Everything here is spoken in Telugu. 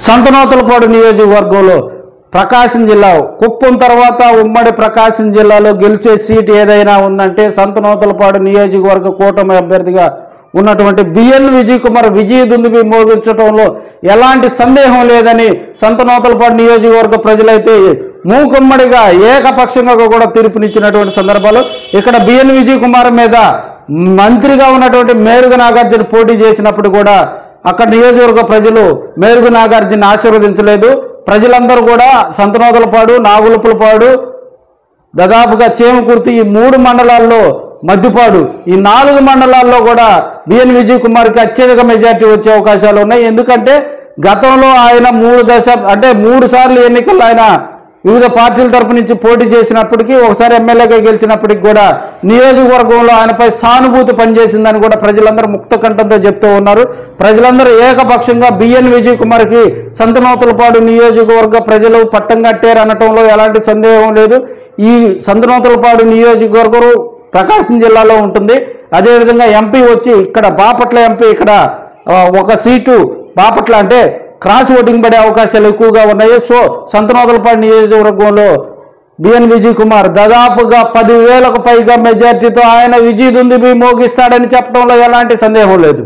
సంతనూతలపాడు నియోజకవర్గంలో ప్రకాశం జిల్లా కుప్పం తర్వాత ఉమ్మడి ప్రకాశం జిల్లాలో గెలిచే సీట్ ఏదైనా ఉందంటే సంతనూతలపాడు నియోజకవర్గ కూటమి అభ్యర్థిగా ఉన్నటువంటి బిఎన్ విజయ్ కుమార్ విజయ దుందుబి మోగించడంలో ఎలాంటి సందేహం లేదని సంతనూతలపాడు నియోజకవర్గ ప్రజలైతే మూకుమ్మడిగా ఏకపక్షంగా కూడా తీర్పునిచ్చినటువంటి సందర్భాలు ఇక్కడ బిఎన్ విజయ్ కుమార్ మీద మంత్రిగా ఉన్నటువంటి మేరుగు నాగార్జున పోటీ చేసినప్పుడు కూడా అక్కడ నియోజకవర్గ ప్రజలు మేరుగు నాగార్జున ఆశీర్వదించలేదు. ప్రజలందరూ కూడా సంతనూతలపాడు, నాగులుపులపాడు, దాదాపుగా చేమకుర్తి ఈ 3 మండలాల్లో మద్దిపాడు ఈ 4 మండలాల్లో కూడా బిఎన్ విజయ్ కుమార్కి అత్యధిక మెజార్టీ వచ్చే అవకాశాలు ఉన్నాయి. ఎందుకంటే గతంలో ఆయన 3 సార్లు ఎన్నికల్లో ఆయన వివిధ పార్టీల తరపు నుంచి పోటీ చేసినప్పటికీ ఒకసారి ఎమ్మెల్యేగా గెలిచినప్పటికీ కూడా నియోజకవర్గంలో ఆయనపై సానుభూతి పనిచేసిందని కూడా ప్రజలందరూ ముక్త కంఠంతో చెప్తూ ఉన్నారు. ప్రజలందరూ ఏకపక్షంగా బిఎన్ విజయ్ కుమార్కి సంతనూతలపాడు నియోజకవర్గ ప్రజలు పట్టం కట్టారు అనటంలో ఎలాంటి సందేహం లేదు. ఈ సంతనూతలపాడు నియోజకవర్గం ప్రకాశం జిల్లాలో ఉంటుంది. అదేవిధంగా ఎంపీ వచ్చి ఇక్కడ బాపట్ల ఎంపీ ఇక్కడ ఒక సీటు బాపట్ల అంటే క్రాస్ ఓటింగ్ పడే అవకాశాలు ఎక్కువగా ఉన్నాయి. సో సంతనూతలపాడు నియోజకవర్గంలో బిఎన్ విజయ్ కుమార్ దాదాపుగా 10,000కు పైగా మెజార్టీతో ఆయన విజయ దుందుబి మోగిస్తాడని చెప్పడంలో ఎలాంటి సందేహం లేదు.